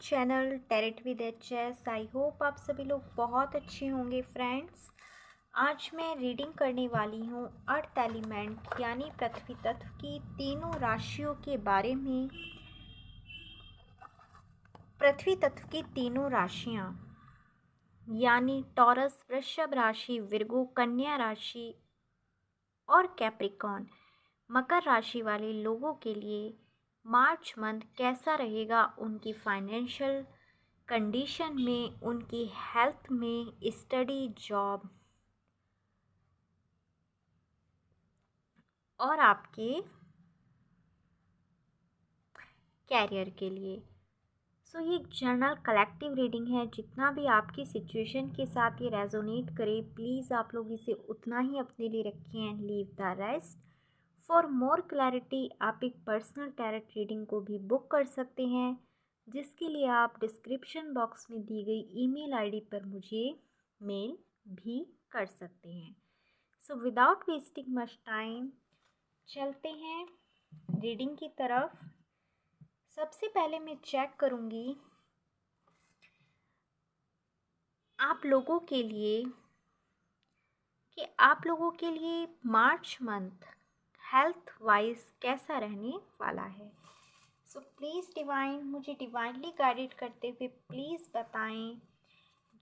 Channel टेरेट with HS. I hope आप सभी लोग बहुत अच्छे होंगे फ्रेंड्स। आज मैं रीडिंग करने वाली हूँ अर्थ एलिमेंट यानी पृथ्वी तत्व की तीनों राशियों के बारे में। पृथ्वी तत्व की तीनों राशियाँ यानी टॉरस, वृषभ राशि, विर्गो, कन्या राशि और कैप्रिकॉर्न मकर राशि वाले लोगों के लिए मार्च मंथ कैसा रहेगा, उनकी फाइनेंशियल कंडीशन में, उनकी हेल्थ में, स्टडी, जॉब और आपके कैरियर के लिए। सो ये एक जनरल कलेक्टिव रीडिंग है। जितना भी आपकी सिचुएशन के साथ ये रेजोनेट करे, प्लीज़ आप लोग इसे उतना ही अपने लिए रखें and leave the rest. For more clarity आप एक पर्सनल टैरेट रीडिंग को भी बुक कर सकते हैं, जिसके लिए आप डिस्क्रिप्शन बॉक्स में दी गई ईमेल आईडी पर मुझे मेल भी कर सकते हैं। So without wasting much time चलते हैं रीडिंग की तरफ। सबसे पहले मैं चेक करूँगी आप लोगों के लिए कि आप लोगों के लिए मार्च मंथ हेल्थ वाइज कैसा रहने वाला है। सो प्लीज़ डिवाइन, मुझे डिवाइनली गाइडेड करते हुए प्लीज़ बताएं,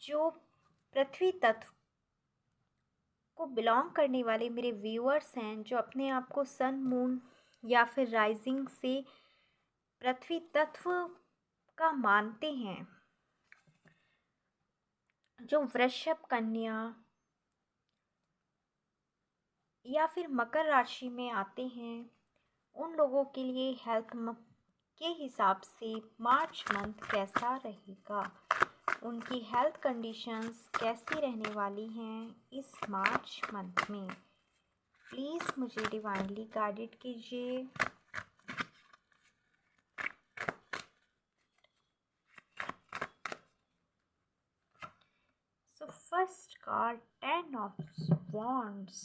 जो पृथ्वी तत्व को बिलोंग करने वाले मेरे व्यूअर्स हैं, जो अपने आप को सन, मून या फिर राइजिंग से पृथ्वी तत्व का मानते हैं, जो वृषभ, कन्या या फिर मकर राशि में आते हैं, उन लोगों के लिए हेल्थ के हिसाब से मार्च मंथ कैसा रहेगा, उनकी हेल्थ कंडीशंस कैसी रहने वाली हैं इस मार्च मंथ में। प्लीज़ मुझे डिवाइनली गाइडेड कीजिए। सो first card 10 of wands,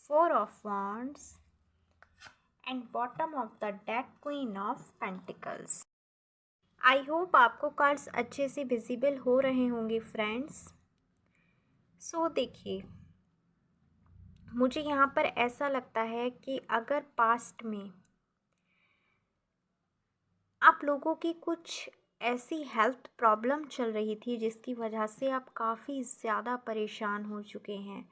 4 of wands and bottom of the deck queen of pentacles. I hope आपको कार्ड्स अच्छे से विजिबल हो रहे होंगे फ्रेंड्स। सो देखिए, मुझे यहाँ पर ऐसा लगता है कि अगर पास्ट में आप लोगों की कुछ ऐसी हेल्थ प्रॉब्लम चल रही थी जिसकी वजह से आप काफ़ी ज़्यादा परेशान हो चुके हैं,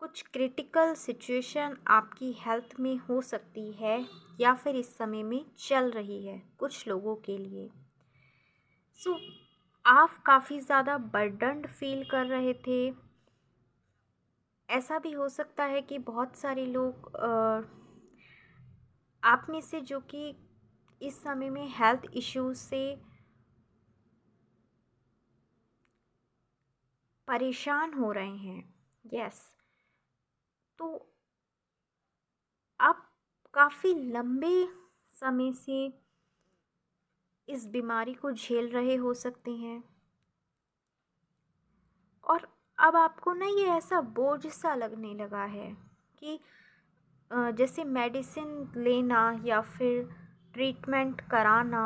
कुछ क्रिटिकल सिचुएशन आपकी हेल्थ में हो सकती है या फिर इस समय में चल रही है कुछ लोगों के लिए। सो आप काफ़ी ज़्यादा बर्डन्ड फील कर रहे थे। ऐसा भी हो सकता है कि बहुत सारे लोग आप में से जो कि इस समय में हेल्थ इश्यूज से परेशान हो रहे हैं। यस, तो आप काफ़ी लंबे समय से इस बीमारी को झेल रहे हो सकते हैं और अब आपको ना ये ऐसा बोझ सा लगने लगा है कि जैसे मेडिसिन लेना या फिर ट्रीटमेंट कराना,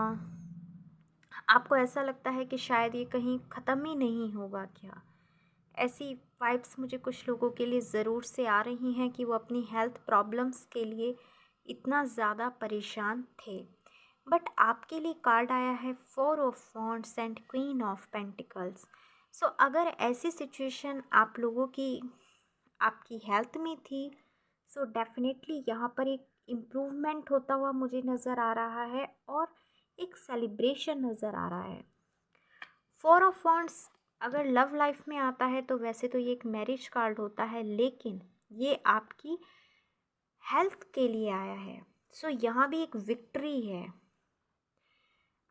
आपको ऐसा लगता है कि शायद ये कहीं ख़त्म ही नहीं होगा क्या। ऐसी वाइब्स मुझे कुछ लोगों के लिए ज़रूर से आ रही हैं कि वो अपनी हेल्थ प्रॉब्लम्स के लिए इतना ज़्यादा परेशान थे। बट आपके लिए कार्ड आया है 4 of wands and queen of pentacles. So अगर ऐसी सिचुएशन आप लोगों की आपकी हेल्थ में थी, सो डेफिनेटली यहाँ पर एक इम्प्रूवमेंट होता हुआ मुझे नज़र आ रहा है और एक सेलिब्रेशन नज़र आ रहा है। 4 ऑफ वॉन्ड्स अगर लव लाइफ में आता है तो वैसे तो ये एक मैरिज कार्ड होता है, लेकिन ये आपकी हेल्थ के लिए आया है। सो यहाँ भी एक विक्ट्री है।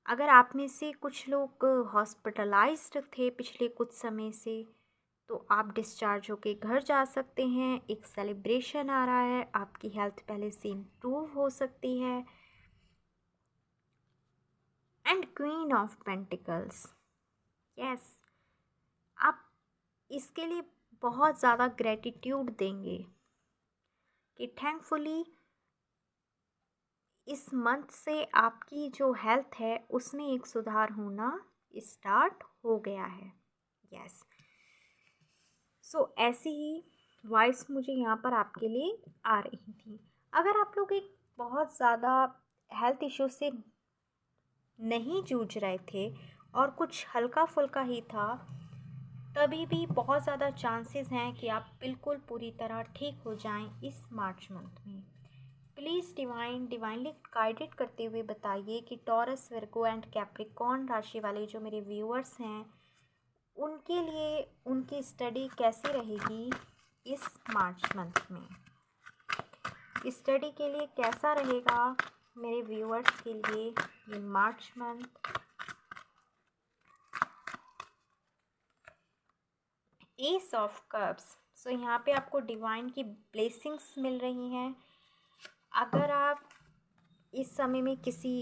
अगर आप में से कुछ लोग हॉस्पिटलाइज्ड थे पिछले कुछ समय से, तो आप डिस्चार्ज होके घर जा सकते हैं। एक सेलिब्रेशन आ रहा है, आपकी हेल्थ पहले से इम्प्रूव हो सकती है। And queen of pentacles, yes, आप इसके लिए बहुत ज़्यादा ग्रेटिट्यूड देंगे कि थैंकफुली इस मंथ से आपकी जो हेल्थ है उसमें एक सुधार होना स्टार्ट हो गया है। यस, सो ऐसी ही वॉइस मुझे यहाँ पर आपके लिए आ रही थी। अगर आप लोग एक बहुत ज़्यादा हेल्थ इश्यू से नहीं जूझ रहे थे और कुछ हल्का फुल्का ही था, तभी भी बहुत ज़्यादा चांसेस हैं कि आप बिल्कुल पूरी तरह ठीक हो जाएं इस मार्च मंथ में। प्लीज़ डिवाइनली गाइडेड करते हुए बताइए कि टॉरस, विर्गो एंड कैप्रिकॉर्न राशि वाले जो मेरे व्यूअर्स हैं उनके लिए उनकी स्टडी कैसी रहेगी इस मार्च मंथ में। स्टडी के लिए कैसा रहेगा मेरे व्यूअर्स के लिए ये March month. Ace of cups, so यहाँ पे आपको डिवाइन की ब्लेसिंग्स मिल रही हैं। अगर आप इस समय में किसी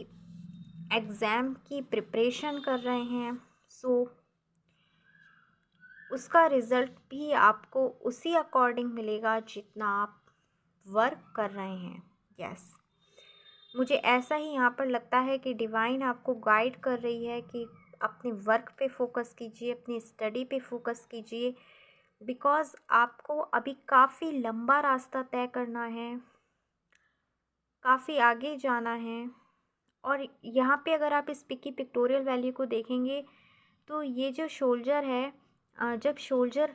एग्ज़ाम की प्रिपरेशन कर रहे हैं, सो उसका रिज़ल्ट भी आपको उसी अकॉर्डिंग मिलेगा जितना आप वर्क कर रहे हैं। यस, मुझे ऐसा ही यहाँ पर लगता है कि डिवाइन आपको गाइड कर रही है कि अपने वर्क पे फोकस कीजिए, अपनी स्टडी पे फोकस कीजिए, बिकॉज़ आपको अभी काफ़ी लंबा रास्ता तय करना है, काफ़ी आगे जाना है। और यहाँ पे अगर आप इस पिक की पिक्टोरियल वैल्यू को देखेंगे तो ये जो शोल्जर है, जब शोल्जर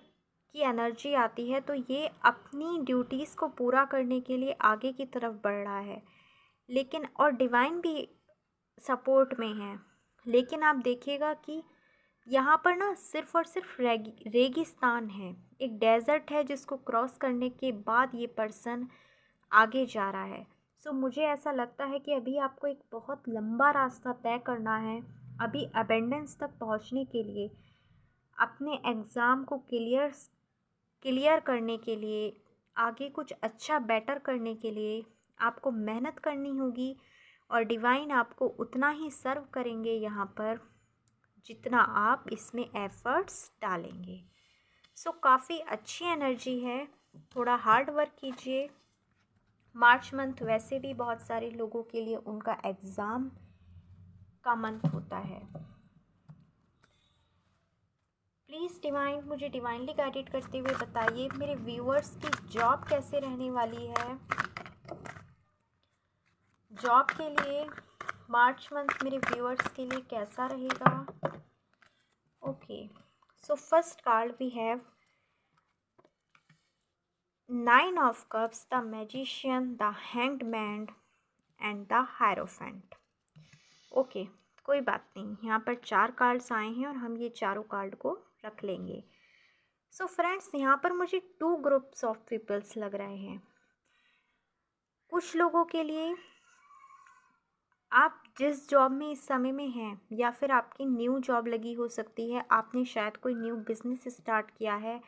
की एनर्जी आती है तो ये अपनी ड्यूटीज़ को पूरा करने के लिए आगे की तरफ बढ़ रहा है, लेकिन और डिवाइन भी सपोर्ट में है। लेकिन आप देखिएगा कि यहाँ पर ना सिर्फ़ और सिर्फ रेगिस्तान है, एक डेज़र्ट है जिसको क्रॉस करने के बाद ये पर्सन आगे जा रहा है। सो मुझे ऐसा लगता है कि अभी आपको एक बहुत लंबा रास्ता तय करना है अभी अबेंडेंस तक पहुँचने के लिए, अपने एग्ज़ाम को क्लियर करने के लिए, आगे कुछ अच्छा बेटर करने के लिए आपको मेहनत करनी होगी। और डिवाइन आपको उतना ही सर्व करेंगे यहाँ पर जितना आप इसमें एफ़र्ट्स डालेंगे। सो काफ़ी अच्छी एनर्जी है, थोड़ा हार्ड वर्क कीजिए। मार्च मंथ वैसे भी बहुत सारे लोगों के लिए उनका एग्ज़ाम का मंथ होता है। प्लीज़ डिवाइन मुझे डिवाइनली गाइडेड करते हुए बताइए मेरे व्यूअर्स की जॉब कैसे रहने वाली है। जॉब के लिए मार्च मंथ मेरे व्यूअर्स के लिए कैसा रहेगा। Okay, so first card we have 9 of Cups, the Magician, the Hanged Man and the hierophant. Okay, कोई बात नहीं, यहाँ पर 4 कार्ड्स आए हैं और हम ये चारों कार्ड को रख लेंगे। सो फ्रेंड्स, यहाँ पर मुझे 2 ग्रुप्स ऑफ पीपल्स लग रहे हैं। कुछ लोगों के लिए आप जिस जॉब में इस समय में हैं या फिर आपकी न्यू जॉब लगी हो सकती है, आपने शायद कोई न्यू बिजनेस स्टार्ट किया है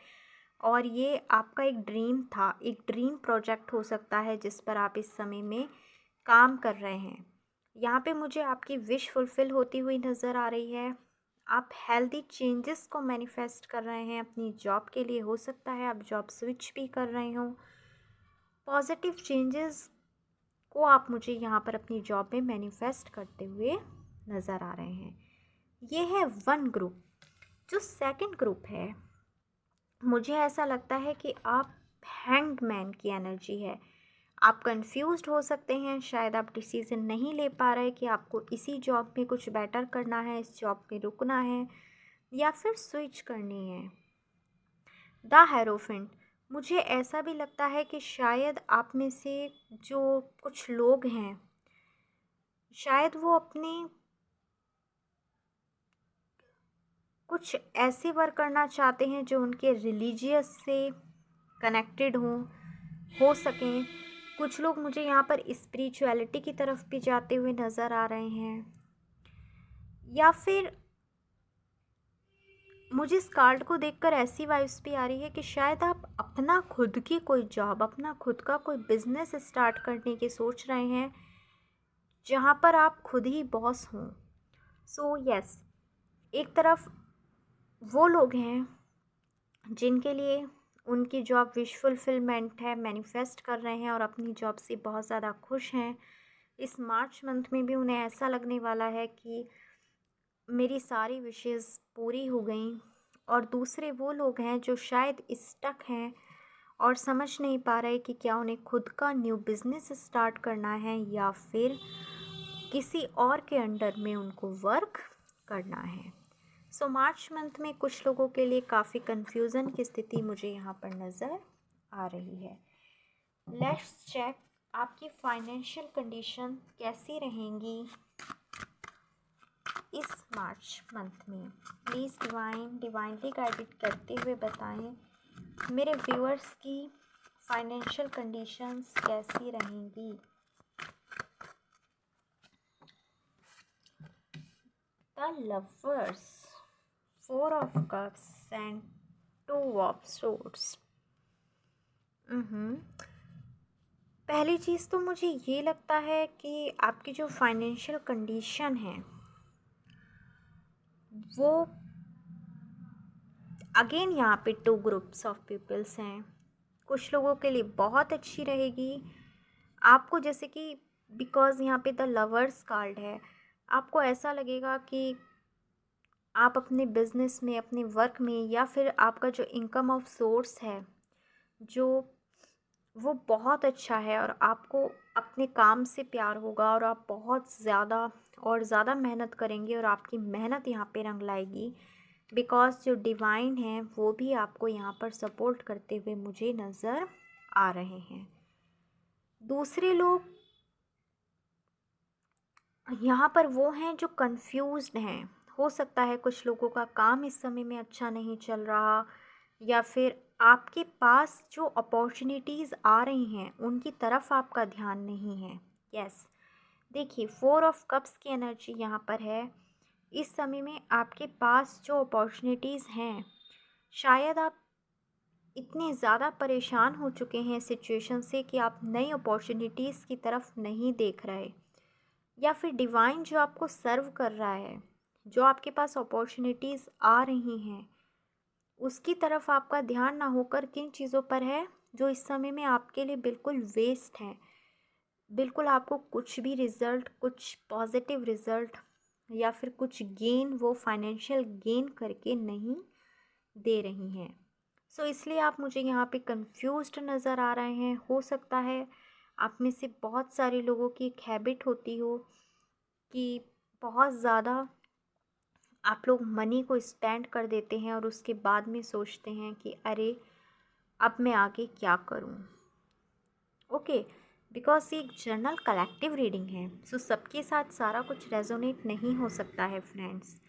और ये आपका एक ड्रीम था, एक ड्रीम प्रोजेक्ट हो सकता है जिस पर आप इस समय में काम कर रहे हैं। यहाँ पे मुझे आपकी विश फुलफ़िल होती हुई नज़र आ रही है। आप हेल्दी चेंजेस को मैनिफेस्ट कर रहे हैं अपनी जॉब के लिए, हो सकता है आप जॉब स्विच भी कर रहे हों। पॉजिटिव चेंजेस को आप मुझे यहाँ पर अपनी जॉब में मैनिफेस्ट करते हुए नज़र आ रहे हैं। ये है 1 ग्रुप। जो सेकंड ग्रुप है, मुझे ऐसा लगता है कि आप हैंग्ड मैन की एनर्जी है। आप कंफ्यूज्ड हो सकते हैं, शायद आप डिसीज़न नहीं ले पा रहे कि आपको इसी जॉब में कुछ बेटर करना है, इस जॉब में रुकना है या फिर स्विच करनी है। द हेरोफेंट, मुझे ऐसा भी लगता है कि शायद आप में से जो कुछ लोग हैं, शायद वो अपने कुछ ऐसे वर्क करना चाहते हैं जो उनके रिलीजियस से कनेक्टेड हो सकें। कुछ लोग मुझे यहाँ पर स्पिरिचुअलिटी की तरफ भी जाते हुए नज़र आ रहे हैं, या फिर मुझे इस कार्ड को देखकर ऐसी वाइब्स भी आ रही है कि शायद आप अपना खुद की कोई जॉब, अपना खुद का कोई बिजनेस स्टार्ट करने की सोच रहे हैं जहाँ पर आप खुद ही बॉस हों। सो यस, एक तरफ वो लोग हैं जिनके लिए उनकी जॉब विश फुलफिलमेंट है, मैनिफेस्ट कर रहे हैं और अपनी जॉब से बहुत ज़्यादा खुश हैं। इस मार्च मंथ में भी उन्हें ऐसा लगने वाला है कि मेरी सारी विशेज़ पूरी हो गई। और दूसरे वो लोग हैं जो शायद स्टक हैं और समझ नहीं पा रहे कि क्या उन्हें खुद का न्यू बिज़नेस स्टार्ट करना है या फिर किसी और के अंडर में उनको वर्क करना है। सो मार्च मंथ में कुछ लोगों के लिए काफ़ी कन्फ्यूज़न की स्थिति मुझे यहाँ पर नज़र आ रही है। लेट्स चेक आपकी फाइनेंशियल कंडीशन कैसी रहेंगी इस मार्च मंथ में। प्लीज़ डिवाइनली गाइडेड करते हुए बताएं मेरे व्यूअर्स की फाइनेंशियल कंडीशंस कैसी रहेंगी। The lovers, 4 of cups and 2 of swords. पहली चीज़ तो मुझे ये लगता है कि आपकी जो फाइनेंशियल कंडीशन है वो अगेन यहाँ पे 2 ग्रुप्स ऑफ पीपल्स हैं। कुछ लोगों के लिए बहुत अच्छी रहेगी आपको, जैसे कि बिकॉज़ यहाँ पे द लवर्स कार्ड है, आपको ऐसा लगेगा कि आप अपने बिजनेस में, अपने वर्क में, या फिर आपका जो इनकम ऑफ सोर्स है जो वो बहुत अच्छा है और आपको अपने काम से प्यार होगा और आप बहुत ज़्यादा मेहनत करेंगे और आपकी मेहनत यहाँ पे रंग लाएगी। बिकॉज़ जो डिवाइन है वो भी आपको यहाँ पर सपोर्ट करते हुए मुझे नज़र आ रहे हैं। दूसरे लोग यहाँ पर वो हैं जो कंफ्यूज्ड हैं। हो सकता है कुछ लोगों का काम इस समय में अच्छा नहीं चल रहा, या फिर आपके पास जो अपॉर्चुनिटीज़ आ रही हैं उनकी तरफ आपका ध्यान नहीं है। यस, देखिए 4 ऑफ कप्स की एनर्जी यहाँ पर है। इस समय में आपके पास जो अपॉर्चुनिटीज़ हैं, शायद आप इतने ज़्यादा परेशान हो चुके हैं सिचुएशन से कि आप नई अपॉर्चुनिटीज़ की तरफ नहीं देख रहे, या फिर डिवाइन जो आपको सर्व कर रहा है, जो आपके पास अपॉर्चुनिटीज़ आ रही हैं, उसकी तरफ आपका ध्यान ना होकर किन चीज़ों पर है जो इस समय में आपके लिए बिल्कुल वेस्ट हैं। बिल्कुल आपको कुछ भी रिज़ल्ट, कुछ पॉजिटिव रिज़ल्ट या फिर कुछ गेन, वो फाइनेंशियल गेन करके नहीं दे रही हैं। सो इसलिए आप मुझे यहाँ पे कंफ्यूज्ड नज़र आ रहे हैं। हो सकता है आप में से बहुत सारे लोगों की एक हैबिट होती हो कि बहुत ज़्यादा आप लोग मनी को स्पेंड कर देते हैं और उसके बाद में सोचते हैं कि अरे अब मैं आगे क्या करूं। ओके, बिकॉज ये एक जनरल कलेक्टिव रीडिंग है, सो सबके साथ सारा कुछ रेजोनेट नहीं हो सकता है फ्रेंड्स।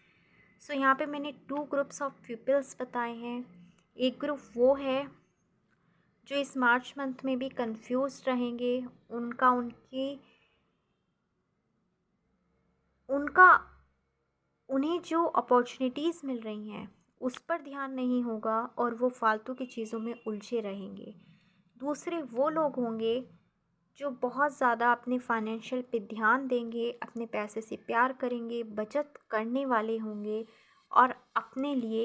सो यहाँ पे मैंने 2 ग्रुप्स ऑफ पीपल्स बताए हैं। एक ग्रुप वो है जो इस मार्च मंथ में भी कंफ्यूज रहेंगे, उनका उन्हें जो अपॉर्चुनिटीज़ मिल रही हैं उस पर ध्यान नहीं होगा और वो फालतू की चीज़ों में उलझे रहेंगे। दूसरे वो लोग होंगे जो बहुत ज़्यादा अपने फाइनेंशियल पे ध्यान देंगे, अपने पैसे से प्यार करेंगे, बचत करने वाले होंगे और अपने लिए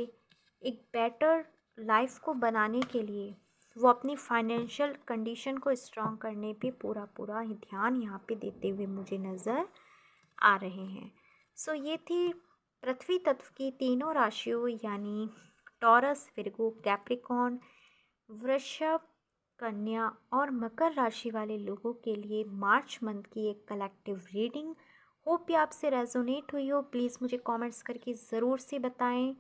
एक बेटर लाइफ को बनाने के लिए वो अपनी फाइनेंशियल कंडीशन को स्ट्रॉन्ग करने पे पूरा ही ध्यान यहाँ पे देते हुए मुझे नज़र आ रहे हैं। सो ये थी पृथ्वी तत्व की तीनों राशियों यानी टॉरस, विर्गो, कैप्रिकॉर्न, वृषभ, कन्या और मकर राशि वाले लोगों के लिए मार्च मंथ की एक कलेक्टिव रीडिंग। होप ये आपसे रेजोनेट हुई हो। प्लीज़ मुझे कमेंट्स करके ज़रूर से बताएं,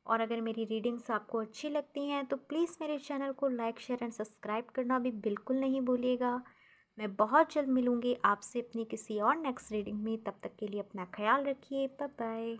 और अगर मेरी रीडिंग्स आपको अच्छी लगती हैं तो प्लीज़ मेरे चैनल को लाइक, शेयर एंड सब्सक्राइब करना भी बिल्कुल नहीं भूलिएगा। मैं बहुत जल्द मिलूँगी आपसे अपनी किसी और नेक्स्ट रीडिंग में। तब तक के लिए अपना ख्याल रखिए। Bye bye.